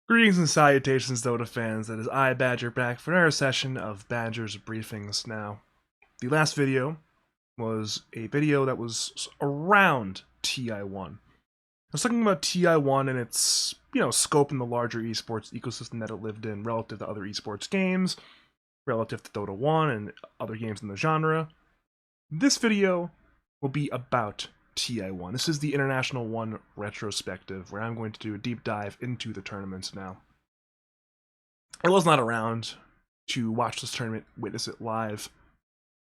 Greetings and salutations, Dota fans. That is I, Badger, back for another session of Badger's Briefings. Now, the last video was a video that was around TI1. I was talking about TI1 and its, scope in the larger esports ecosystem that it lived in relative to other esports games, relative to Dota 1 and other games in the genre. This video will be about TI1. This is the International 1 Retrospective, where I'm going to do a deep dive into the tournaments now. I was not around to watch this tournament, witness it live.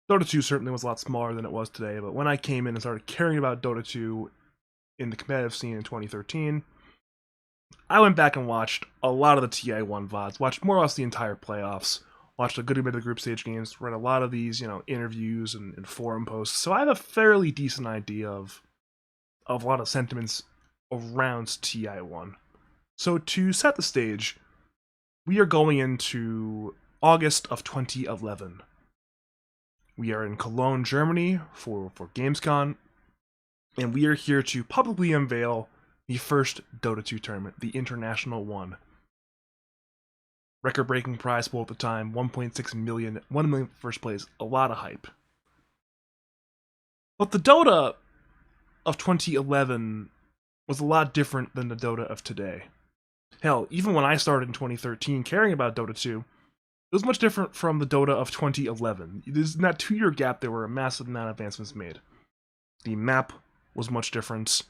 Dota 2 certainly was a lot smaller than it was today, but when I came in and started caring about Dota 2 in the competitive scene in 2013, I went back and watched a lot of the TI1 VODs, watched more or less the entire playoffs, watched a good bit of the group stage games, read a lot of these, interviews and forum posts, so I have a fairly decent idea of a lot of sentiments around TI1. So to set the stage, we are going into August of 2011. We are in Cologne, Germany for Gamescom, and we are here to publicly unveil the first Dota 2 tournament, the International 1. Record-breaking prize pool at the time, 1.6 million, 1 million first place, a lot of hype. But the Dota of 2011 was a lot different than the Dota of today. Hell, even when I started in 2013 caring about Dota 2, it was much different from the Dota of 2011. In that 2-year gap, there were a massive amount of advancements made. The map was much different.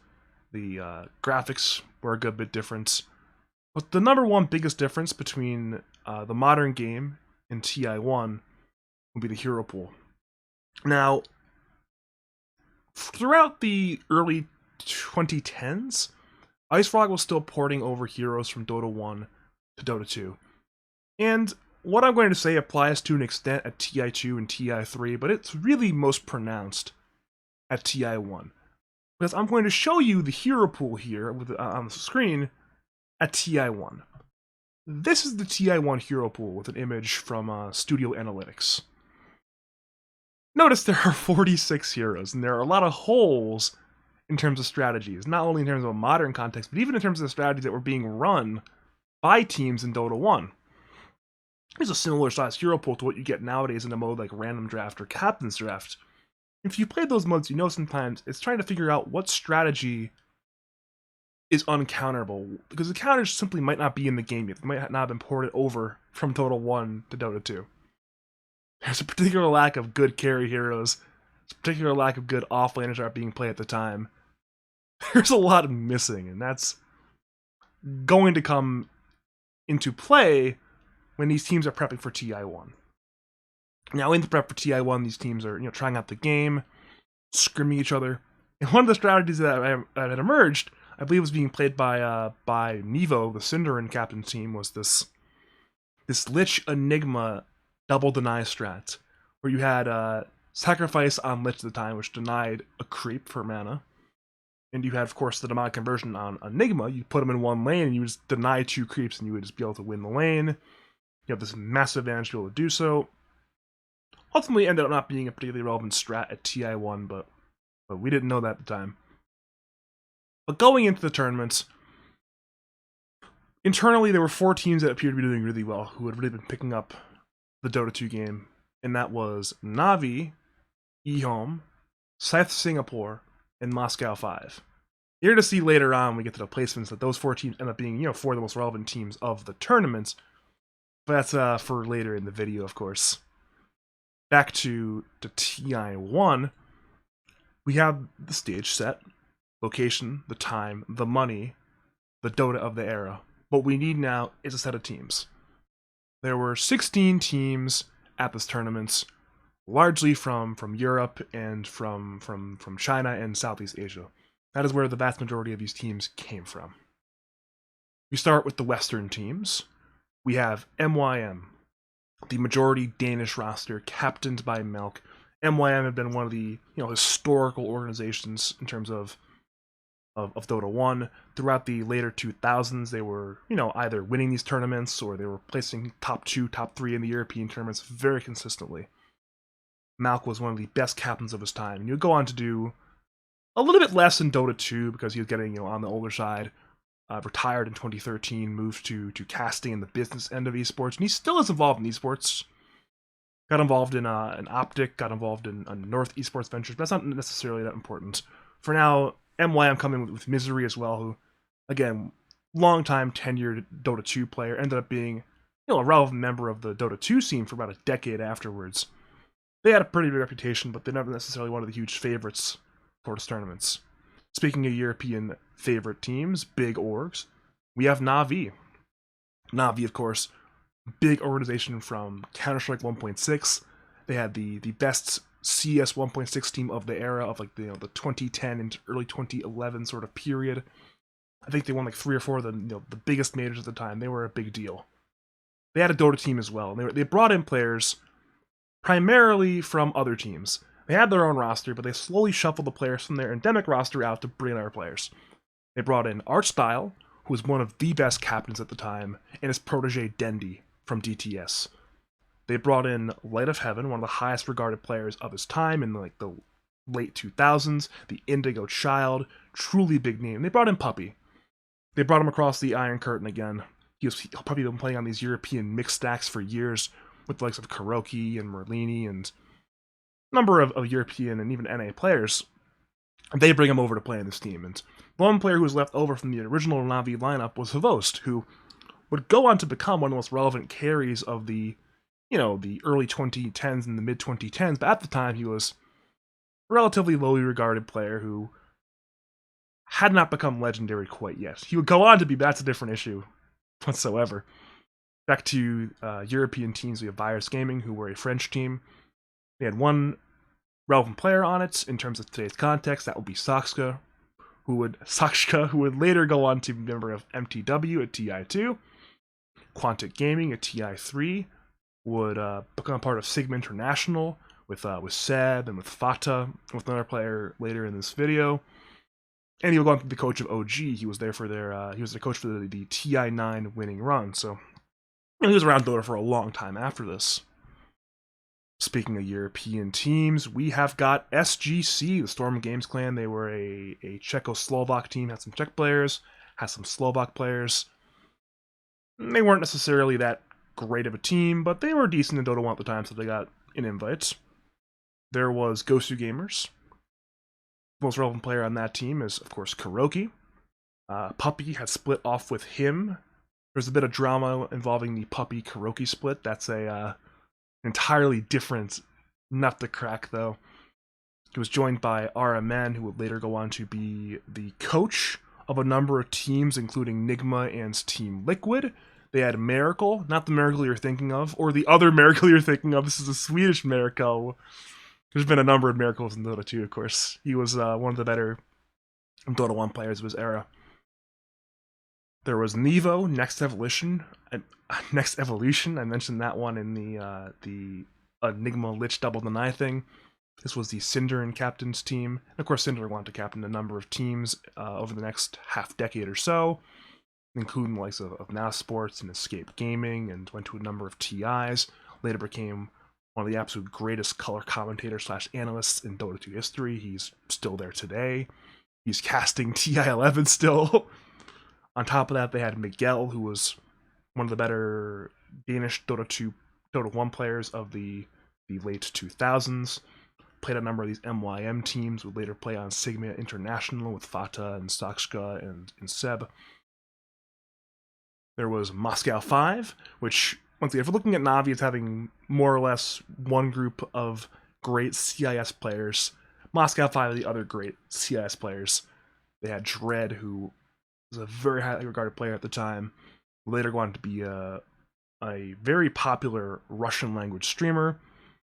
The graphics were a good bit different. But the number one biggest difference between the modern game and TI1 would be the hero pool. Now, throughout the early 2010s, IceFrog was still porting over heroes from Dota 1 to Dota 2. And what I'm going to say applies to an extent at TI2 and TI3, but it's really most pronounced at TI1. Because I'm going to show you the hero pool here on the screen at TI1. This is the TI1 hero pool with an image from Studio Analytics. Notice there are 46 heroes, and there are a lot of holes in terms of strategies, not only in terms of a modern context, but even in terms of the strategies that were being run by teams in Dota 1. Here's a similar size hero pool to what you get nowadays in a mode like Random Draft or Captain's Draft. If you play those modes, you know sometimes it's trying to figure out what strategy is uncounterable, because the counters simply might not be in the game yet. They might not have been ported over from Dota 1 to Dota 2. There's a particular lack of good carry heroes. There's a particular lack of good offlaners that are being played at the time. There's a lot missing, and that's going to come into play when these teams are prepping for TI1. Now, in the prep for TI1, these teams are trying out the game, scrimming each other. And one of the strategies that had emerged, I believe, was being played by Nevo, the Cinderin captain team, was this Lich Enigma double deny strat, where you had sacrifice on Lich at the time, which denied a creep for mana. And you had, of course, the demonic conversion on Enigma. You put them in one lane, and you just deny 2 creeps, and you would just be able to win the lane. You have this massive advantage to be able to do so. Ultimately, ended up not being a particularly relevant strat at TI1, but we didn't know that at the time. But going into the tournaments, internally there were 4 teams that appeared to be doing really well, who had really been picking up the Dota 2 game, and that was Navi, eHome, Scythe Singapore, and Moscow 5. You're going to see later on when we get to the placements that those 4 teams end up being, 4 of the most relevant teams of the tournaments. But that's for later in the video, of course. Back to TI1, we have the stage set, location, the time, the money, the Dota of the era. What we need now is a set of teams. There were 16 teams at this tournament, largely from Europe and from China and Southeast Asia. That is where the vast majority of these teams came from. We start with the Western teams. We have MYM, the majority Danish roster, captained by Melk. MYM had been one of the historical organizations in terms of Dota 1. Throughout the later 2000s, they were either winning these tournaments or they were placing top 2, top 3 in the European tournaments very consistently. Malk was one of the best captains of his time, and he would go on to do a little bit less in Dota 2 because he was getting on the older side. retired in 2013, moved to casting and the business end of esports, and he still is involved in esports. Got involved in an Optic, got involved in North Esports Ventures, but that's not necessarily that important. For now, I'm coming with Misery as well, who, again, long-time tenured Dota 2 player, ended up being a relevant member of the Dota 2 scene for about a decade afterwards. They had a pretty big reputation, but they never necessarily one of the huge favorites for those tournaments. Speaking of European favorite teams, big orgs, we have Na'Vi. Na'Vi, of course, big organization from Counter-Strike 1.6. They had the best CS 1.6 team of the era of like the 2010 and early 2011 sort of period. I think they won like 3 or 4 of the biggest majors at the time. They were a big deal. They had a Dota team as well. And they brought in players primarily from other teams. They had their own roster, but they slowly shuffled the players from their endemic roster out to bring in other players. They brought in Archstyle, who was one of the best captains at the time, and his protege Dendi from DTS. They brought in Light of Heaven, one of the highest regarded players of his time in like the late 2000s, the Indigo Child, truly big name. They brought in Puppy. They brought him across the Iron Curtain again. He'll probably been playing on these European mixed stacks for years with the likes of Kuroki and Merlini and a number of European and even NA players. They bring him over to play in this team. And the one player who was left over from the original Na'Vi lineup was Havost, who would go on to become one of the most relevant carries of the early 2010s and the mid 2010s. But at the time, he was a relatively lowly regarded player who had not become legendary quite yet. He would go on to be, but that's a different issue whatsoever. Back to European teams, we have Virus Gaming, who were a French team. They had one relevant player on it in terms of today's context. That would be Sakshka, who would later go on to be a member of MTW at TI2. Quantic Gaming at TI3 would become part of Sigma International with Seb and with Fata, with another player later in this video. And he would go on to be the coach of OG. He was there for he was the coach for the TI9 winning run. So he was around Dota for a long time after this. Speaking of European teams, we have got SGC, the Storm Games clan. They were a Czechoslovak team, had some Czech players, had some Slovak players. They weren't necessarily that great of a team, but they were decent in Dota 1 at the time, so they got an invite. There was Gosu Gamers. The most relevant player on that team is, of course, Kuroki. Puppy had split off with him. There's a bit of drama involving the Puppy-Kuroki split. That's a entirely different nut to crack, though. He was joined by RMN, who would later go on to be the coach of a number of teams, including Nigma and Team Liquid. They had Miracle, not the Miracle you're thinking of, or the other Miracle you're thinking of. This is a Swedish Miracle. There's been a number of Miracles in Dota 2, of course. He was one of the better Dota 1 players of his era. There was Nevo, Next Evolution. I mentioned that one in the Enigma Lich Double Deny thing. This was the Cinder and Captain's team. And of course, Cinder wanted to captain a number of teams over the next half decade or so, including the likes of Now Sports and Escape Gaming, and went to a number of TIs. Later became one of the absolute greatest color commentators / analysts in Dota 2 history. He's still there today. He's casting TI11 still. On top of that, they had Miguel, who was one of the better Danish Dota 1 players of the late 2000s. Played a number of these MYM teams, would later play on Sigma International with Fata and Sakshka and Seb. There was Moscow 5, which, once again, if we're looking at Na'Vi as having more or less one group of great CIS players, Moscow 5 are the other great CIS players. They had Dread, who was a very highly regarded player at the time, later go on to be a very popular Russian language streamer.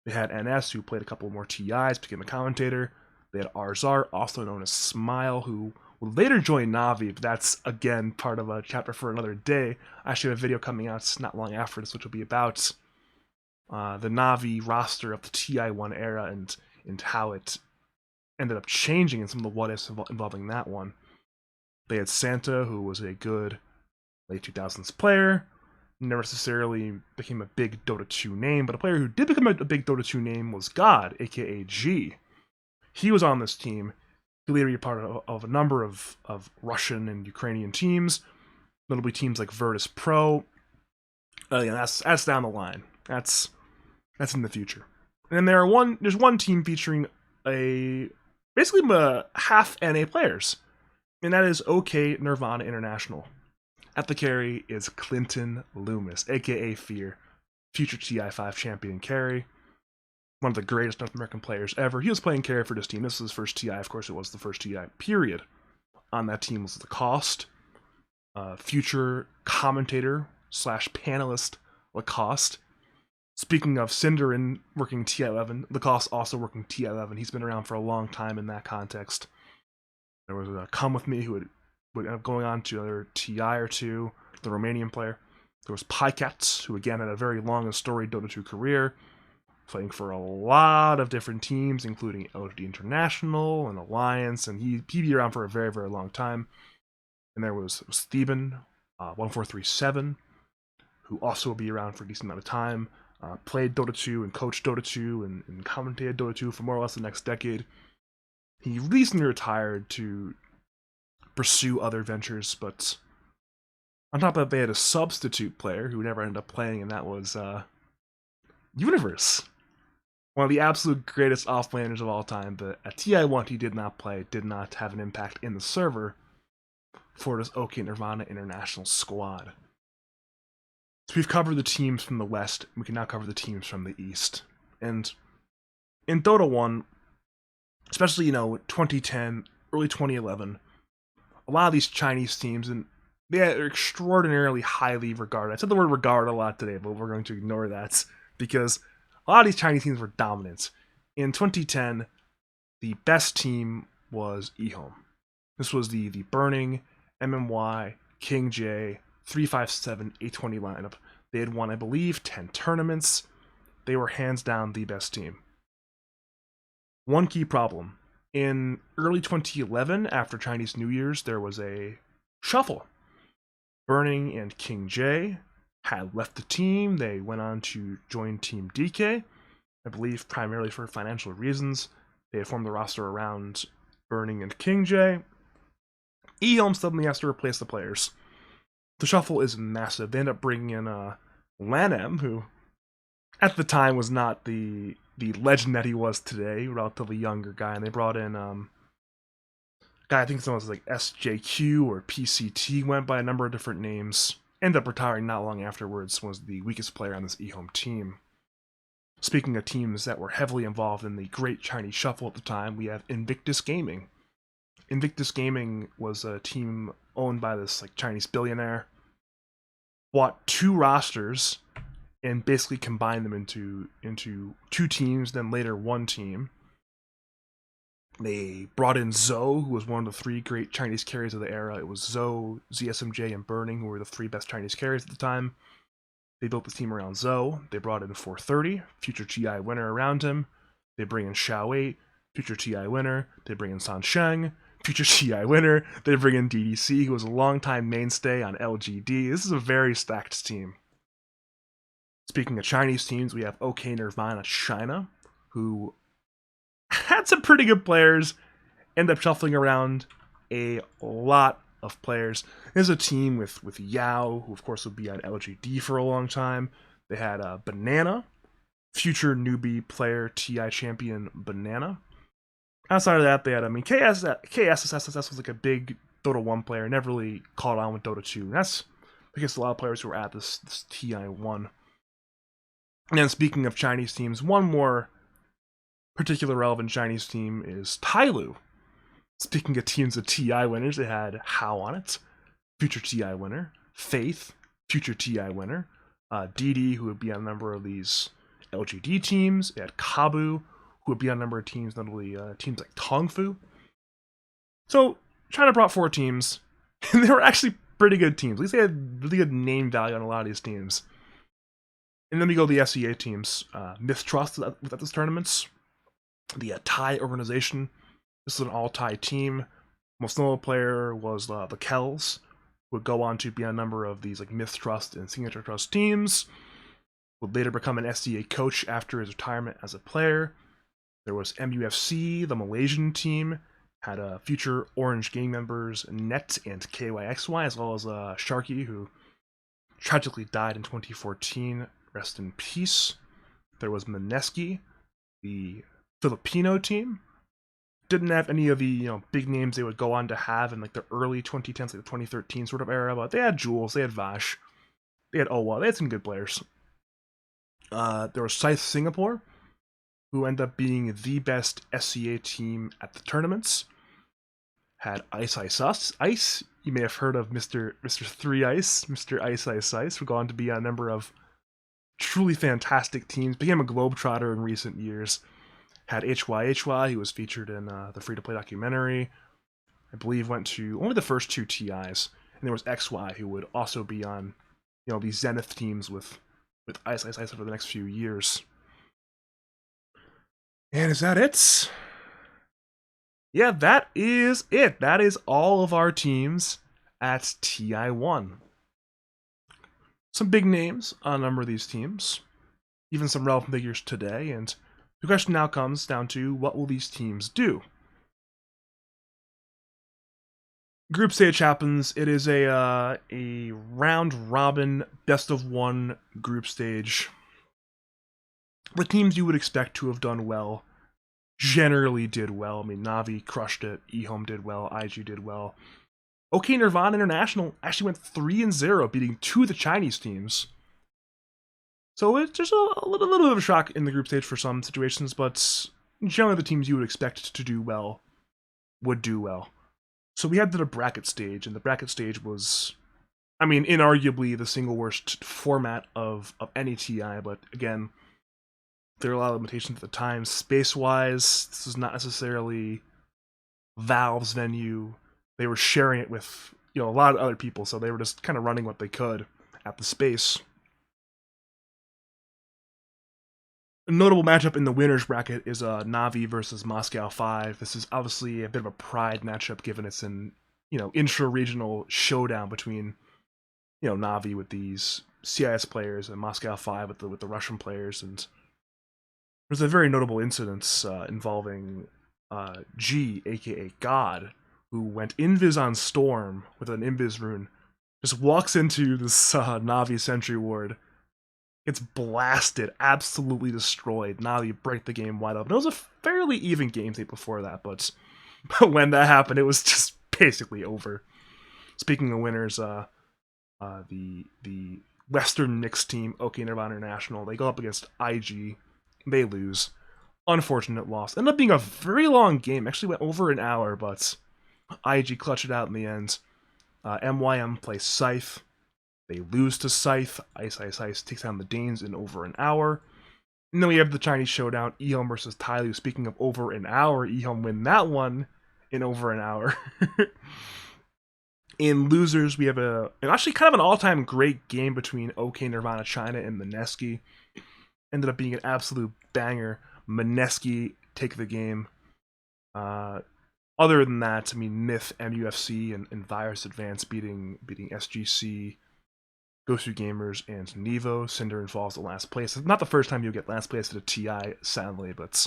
They had NS, who played a couple more TIs, became a commentator. They had Arzar, also known as Smile, who would later join Na'Vi, but that's, again, part of a chapter for another day. I actually have a video coming out not long after this, which will be about the Na'Vi roster of the TI1 era and how it ended up changing and some of the what-ifs involving that one. They had Santa, who was a good late 2000s player, never necessarily became a big Dota 2 name, but a player who did become a big Dota 2 name was God, aka G. He was on this team. He later be part of a number of Russian and Ukrainian teams. notably teams like Virtus Pro. Yeah, that's down the line. That's in the future. And there's one team featuring basically half NA players, and that is OK Nirvana International. At the carry is Clinton Loomis, aka Fear, future TI5 champion carry, one of the greatest North American players ever. He was playing carry for this team. This was his first TI, of course. It was the first TI. Period. On that team was the Lacoste, future commentator / panelist Lacoste. Speaking of Cinderin working TI11, Lacoste also working TI11. He's been around for a long time in that context. There was a Come With Me who would end up going on to another TI or two, the Romanian player. There was Pykats, who again had a very long and storied Dota 2 career, playing for a lot of different teams, including LGD International and Alliance, and he'd be around for a very, very long time. And there was Theban, 1437, who also will be around for a decent amount of time. Played Dota 2 and coached Dota 2 and commentated Dota 2 for more or less the next decade. He recently retired to pursue other ventures, but on top of that, they had a substitute player who never ended up playing, and that was Universe. One of the absolute greatest offlaners of all time, but at TI1 he did not play, did not have an impact in the server for this OK Nirvana International squad. So we've covered the teams from the West, we can now cover the teams from the East. And in Dota 1, especially, 2010, early 2011, a lot of these Chinese teams, and they are extraordinarily highly regarded. I said the word regard a lot today, but we're going to ignore that because a lot of these Chinese teams were dominant. In 2010, the best team was eHome. This was the Burning, MMY, King J, 357, 820 lineup. They had won, I believe, 10 tournaments. They were hands down the best team. One key problem. In early 2011, after Chinese New Year's, there was a shuffle. Burning and King J had left the team. They went on to join Team DK, I believe primarily for financial reasons. They had formed the roster around Burning and King J. eHome suddenly has to replace the players. The shuffle is massive. They end up bringing in Lanem, who at the time was not the legend that he was today, relatively younger guy, and they brought in guy I think someone was like SJQ or PCT, went by a number of different names. Ended up retiring not long afterwards, was the weakest player on this eHome team. Speaking of teams that were heavily involved in the Great Chinese Shuffle at the time, we have Invictus Gaming. Invictus Gaming was a team owned by this Chinese billionaire. Bought two rosters and basically combined them into two teams, then later one team. They brought in Zhou, who was one of the three great Chinese carries of the era. It was Zhou, ZSMJ, and Burning, who were the three best Chinese carries at the time. They built the team around Zhou. They brought in 430, future TI winner, around him. They bring in Xiao 8, future TI winner. They bring in San Sheng, future TI winner. They bring in DDC, who was a longtime mainstay on LGD. This is a very stacked team. Speaking of Chinese teams, we have OK Nirvana China, who had some pretty good players, end up shuffling around a lot of players. There's a team with Yao, who of course would be on LGD for a long time. They had Banana, future newbie player, TI champion Banana. Outside of that, they had, KSSS was like a big Dota 1 player, never really caught on with Dota 2. And that's because a lot of players who were at this TI 1. And then speaking of Chinese teams, one more particular relevant Chinese team is Tyloo. Speaking of teams of TI winners, they had Hao on it, future TI winner, Faith, future TI winner, DD, who would be on a number of these LGD teams. They had Kabu, who would be on a number of teams, notably teams like Tongfu. So China brought 4 teams, and they were actually pretty good teams. At least they had really good name value on a lot of these teams. And then we go to the SEA teams. Mistrust at this tournaments. The Thai organization. This is an all-Thai team. Most notable player was the Kells, who would go on to be on a number of these Mistrust and Signature Trust teams. Would later become an SEA coach after his retirement as a player. There was MUFC, the Malaysian team. Had future Orange gang members Net and KYXY, as well as Sharky, who tragically died in 2014. Rest in peace. There was Mineski, the Filipino team. Didn't have any of the big names they would go on to have in like the early 2010s, like the 2013 sort of era, but they had Jules, they had Vash, they had Owa, they had some good players. There was Scythe Singapore, who ended up being the best SCA team at the tournaments. Had Ice. You may have heard of Mr. 3 Ice, Mr. Ice, who go on to be on a number of truly fantastic teams. Became a globetrotter in recent years. Had HY, who was featured in the free-to-play documentary. I believe went to only the first 2 TIs. And there was XY, who would also be on, these Zenith teams with Ice over the next few years. And is that it? Yeah, that is it. That is all of our teams at TI1. Some big names on a number of these teams, even some relevant figures today, and the question now comes down to what will these teams do? Group stage happens. It is a round-robin, best-of-1 group stage. The teams you would expect to have done well generally did well. I mean, Navi crushed it, eHome did well, IG did well. OK Nirvana International actually went 3-0, beating 2 of the Chinese teams. So it's just a little bit of a shock in the group stage for some situations, but generally the teams you would expect to do well would do well. So we had the bracket stage, and the bracket stage was, I mean, inarguably the single worst format of any TI, but again, there are a lot of limitations at the time. Space-wise, this is not necessarily Valve's venue. They were sharing it with, a lot of other people, so they were just kind of running what they could at the space. A notable matchup in the winner's bracket is Navi versus Moscow 5. This is obviously a bit of a pride matchup, given it's an intra-regional showdown between Navi with these CIS players and Moscow 5 with the Russian players. And there's a very notable incident involving G, aka God, who went invis on Storm with an invis rune, just walks into this Navi sentry ward, gets blasted, absolutely destroyed. Navi break the game wide open. It was a fairly even game tape before that, but when that happened, it was just basically over. Speaking of winners, the Western Knicks team, OK Nirvana International, they go up against IG. They lose. Unfortunate loss. Ended up being a very long game. Actually went over an hour, but IG clutched it out in the end. MYM plays Scythe. They lose to Scythe. Ice takes down the Danes in over an hour. And then we have the Chinese showdown, eHome versus Tyloo. Speaking of over an hour, eHome win that one in over an hour. In losers, we have actually kind of an all-time great game between OK Nirvana China and Mineski. Ended up being an absolute banger. Mineski take the game. Other than that, I mean, Myth, MUFC, and Virus Advance beating SGC, Gosu Gamers, and Nevo. Cinder falls to last place. It's not the first time you'll get last place at a TI, sadly, but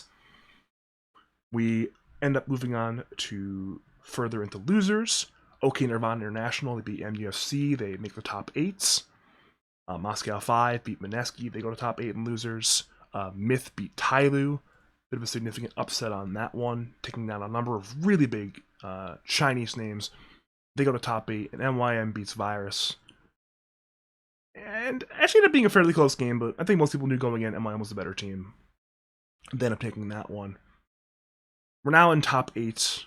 we end up moving on to further into losers. OK Nirvana International, they beat MUFC. They make the top 8s. Moscow 5 beat Mineski. They go to top 8 in losers. Myth beat Tyloo. Bit of a significant upset on that one, taking down a number of really big Chinese names. They go to top 8, and MYM beats Virus. And actually ended up being a fairly close game, but I think most people knew going in MYM was the better team. They end up taking that one. We're now in top 8.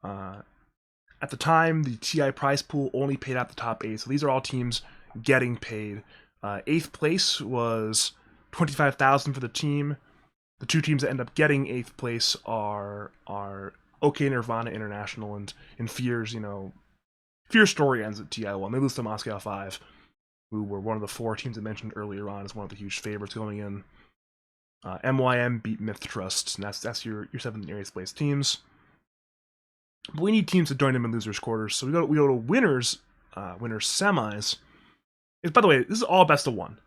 At the time, the TI prize pool only paid out the top 8, so these are all teams getting paid. 8th place was $25,000 for the team. The 2 teams that end up getting 8th place are OK Nirvana International and Fear's, Fear's story ends at TI1. They lose to Moscow 5, who were one of the 4 teams I mentioned earlier on as one of the huge favorites going in. MYM beat Myth Trust, and that's your 7th and 8th place teams. But we need teams to join them in losers quarters, so we go to winners semis. By the way, this is all best of 1.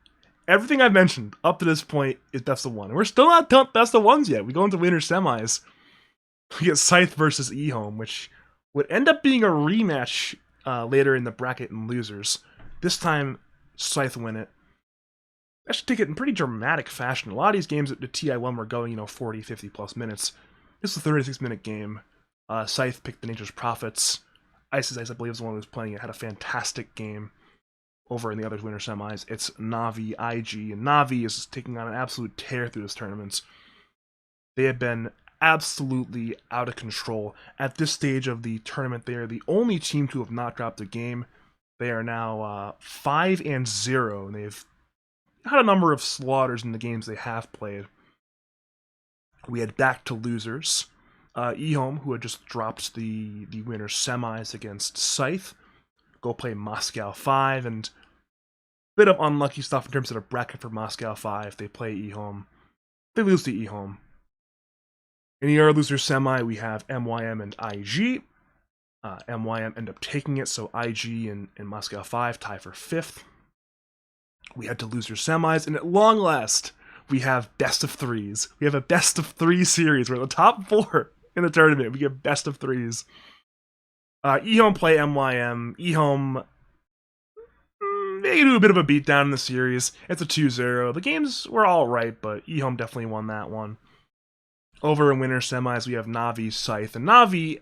Everything I've mentioned up to this point is best of 1. And we're still not done best of 1s yet. We go into winners semis. We get Scythe versus eHome, which would end up being a rematch later in the bracket in losers. This time, Scythe win it. I should take it in pretty dramatic fashion. A lot of these games at the TI1 were going, 40, 50 plus minutes. This is a 36-minute game. Scythe picked the Nature's Prophets. Ice, I believe, is the one who was playing it. Had a fantastic game over in the other winter semis. It's Na'Vi IG, and Na'Vi is taking on an absolute tear through this tournament. They have been absolutely out of control. At this stage of the tournament, they are the only team to have not dropped a game. They are now 5-0, and they've had a number of slaughters in the games they have played. We head back to losers. eHome, who had just dropped the winner semis against Scythe, go play Moscow 5, and bit of unlucky stuff in terms of the bracket for Moscow 5. They play eHome. They lose to eHome. In the other loser semi, we have MYM and IG. MYM end up taking it, so IG and Moscow 5 tie for 5th. We head to loser semis, and at long last, we have best of threes. We have a best of 3 series. We're in the top 4 in the tournament. We get best of 3s. eHome play MYM. eHome, they do a bit of a beatdown in the series. It's a 2-0. The games were alright, but eHome definitely won that one. Over in winter semis, we have Na'Vi, Scythe, and Na'Vi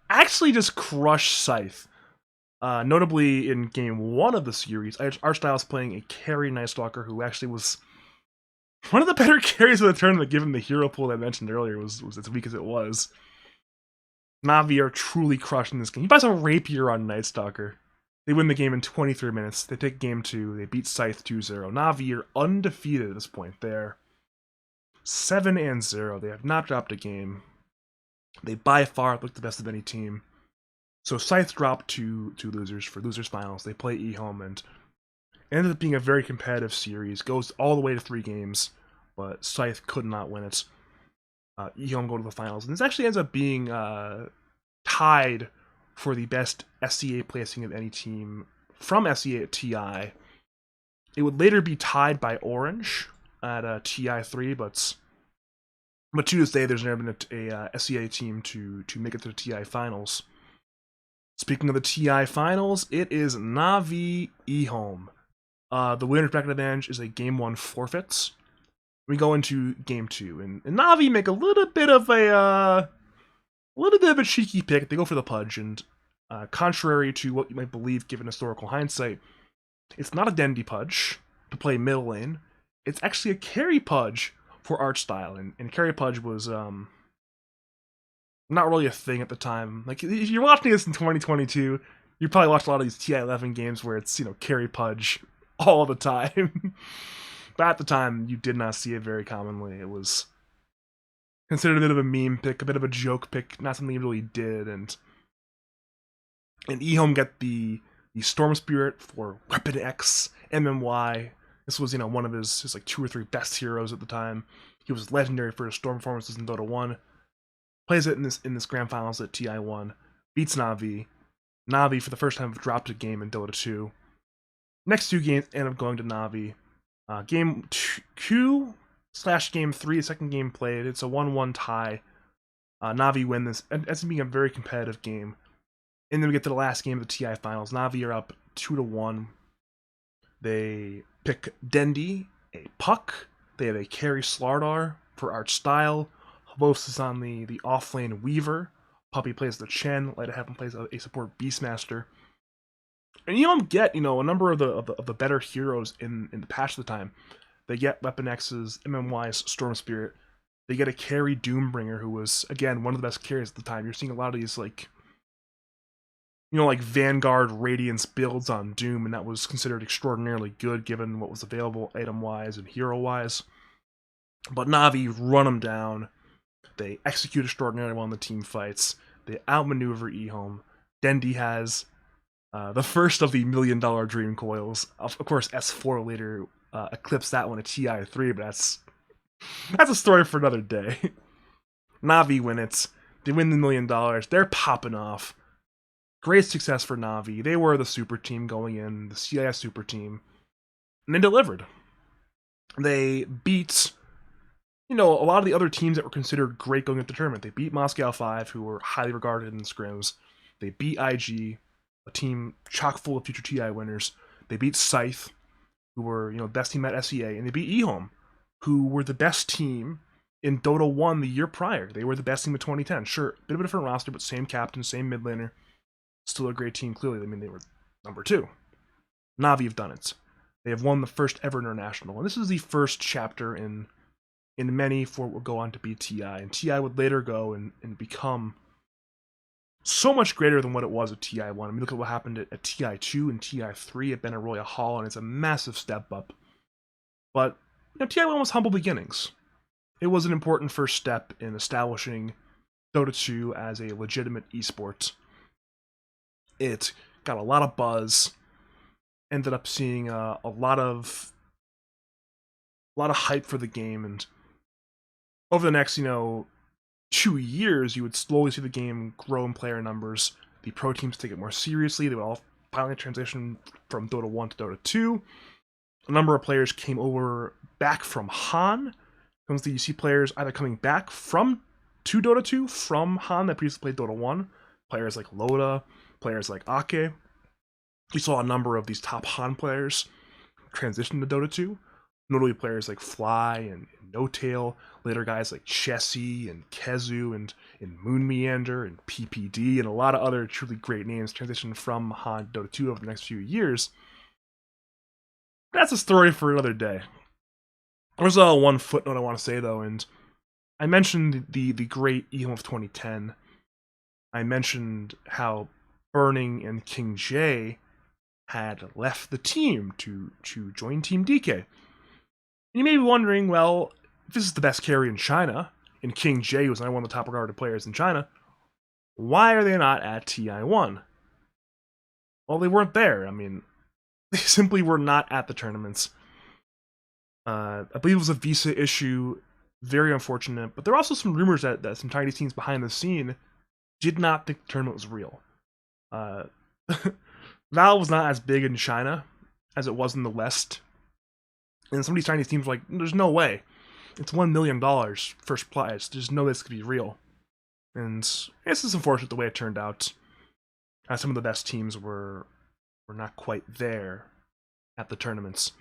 actually just crushed Scythe. Notably, in game 1 of the series, Archstyle's playing a carry Night Stalker who actually was one of the better carries of the tournament, given the hero pool I mentioned earlier was as weak as it was. Na'Vi are truly crushing this game. He buys a Rapier on Night Stalker. They win the game in 23 minutes. They take game 2. They beat Scythe 2-0. Na'Vi are undefeated at this point. They're 7-0. They have not dropped a game. They by far look the best of any team. So Scythe dropped to losers for losers finals. They play eHome, and it ended up being a very competitive series. Goes all the way to 3 games, but Scythe could not win it. eHome go to the finals, and this actually ends up being tied for the best SCA placing of any team from SCA at TI. It would later be tied by Orange at TI3, but to this day, there's never been a SCA team to make it to the TI finals. Speaking of the TI finals, it is Na'Vi eHome. The winner's bracket advantage is a game 1 forfeit. We go into game 2, and Na'Vi make a little bit of a cheeky pick. They go for the Pudge, and contrary to what you might believe given historical hindsight, it's not a Dendy Pudge to play middle lane. It's actually a carry Pudge for Archstyle, and carry Pudge was not really a thing at the time. Like, if you're watching this in 2022, you probably watched a lot of these TI11 games where it's, carry Pudge all the time. But at the time, you did not see it very commonly. It was considered a bit of a meme pick, a bit of a joke pick, not something he really did. And eHome get the Storm Spirit for Weapon X, MMY. This was, one of his like 2 or 3 best heroes at the time. He was legendary for his Storm performances in Dota 1. Plays it in this grand finals at TI1. Beats Na'Vi. Na'Vi, for the first time, have dropped a game in Dota 2. Next 2 games end up going to Na'Vi. Game 2/game 3, the second game played. It's a 1-1 tie. Na'Vi win this. And it's being a very competitive game. And then we get to the last game of the TI finals. Na'Vi are up 2-1. They pick Dendy, a Puck. They have a carry Slardar for Archstyle. Havos is on the offlane Weaver. Puppy plays the Chen. Light of Heaven plays a support Beastmaster. And you don't get, a number of the better heroes in the patch of the time. They get Weapon X's, MMY's Storm Spirit. They get a carry Doombringer, who was, again, one of the best carries at the time. You're seeing a lot of these, like Vanguard Radiance builds on Doom, and that was considered extraordinarily good given what was available item-wise and hero-wise. But Na'Vi run them down. They execute extraordinarily well in the team fights. They outmaneuver eHome. Dendy has the first of the $1 million dream coils. Of course, S4 later eclipsed that one at TI3, but that's a story for another day. Na'Vi win it. They win the $1 million. They're popping off. Great success for Na'Vi. They were the super team going in, the CIS super team. And they delivered. They beat, you know, a lot of the other teams that were considered great going into the tournament. They beat Moscow 5, who were highly regarded in the scrims. They beat IG, a team chock full of future TI winners. They beat Scythe, who were, you know, best team at SEA, and they beat eHome, who were the best team in Dota 1 the year prior. They were the best team in 2010. Sure, a bit of a different roster, but same captain, same mid laner. Still a great team, clearly. I mean, they were number 2. Na'Vi have done it. They have won the first ever international, and this is the first chapter in many for what will go on to be TI, and TI would later go and become so much greater than what it was at TI1. I mean, look at what happened at TI2 and TI3 at Benaroya Hall, and it's a massive step up. But, you know, TI1 was humble beginnings. It was an important first step in establishing Dota 2 as a legitimate esport. It got a lot of buzz, ended up seeing a lot of hype for the game, and over the next, you know, 2 years, you would slowly see the game grow in player numbers. The pro teams take it more seriously. They would all finally transition from Dota 1 to Dota 2. A number of players came over back from Han. You see players either coming back to Dota 2 from Han that previously played Dota 1. Players like Loda, players like Ake. We saw a number of these top Han players transition to Dota 2. Notably players like Fly and No Tail, later guys like Chessie and Kezu and Moon Meander and PPD and a lot of other truly great names transitioned from Han to Dota 2 over the next few years. That's a story for another day. There's one footnote I want to say though, and I mentioned the great eHome of 2010. I mentioned how Burning and King J had left the team to join Team DK. You may be wondering, well, if this is the best carry in China, and King J was one of the top regarded players in China, why are they not at TI1? Well, they weren't there. I mean, they simply were not at the tournaments. I believe it was a visa issue, very unfortunate, but there are also some rumors that some Chinese teams behind the scene did not think the tournament was real. Valve was not as big in China as it was in the West. And some of these Chinese teams were like, there's no way. It's $1 million first prize. There's no way this could be real. And it's just unfortunate the way it turned out. Some of the best teams were not quite there at the tournaments.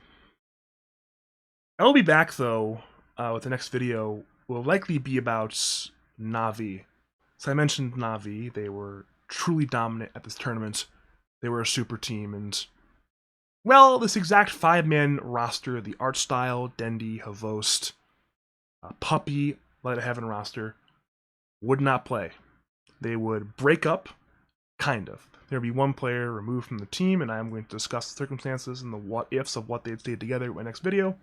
I will be back, though, with the next video. Will likely be about Na'Vi. So I mentioned Na'Vi. They were truly dominant at this tournament. They were a super team, and well, this exact 5-man roster, the art style, Dendi, Havost, Puppy, Light of Heaven roster, would not play. They would break up, kind of. There would be one player removed from the team, and I'm going to discuss the circumstances and the what-ifs of what they'd stayed together in my next video.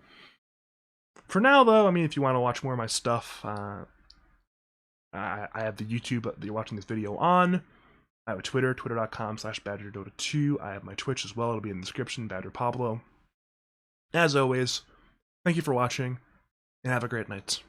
For now, though, I mean, if you want to watch more of my stuff, I have the YouTube that you're watching this video on. I have a Twitter, twitter.com/BadgerDota2. I have my Twitch as well. It'll be in the description, Badger Pablo. As always, thank you for watching, and have a great night.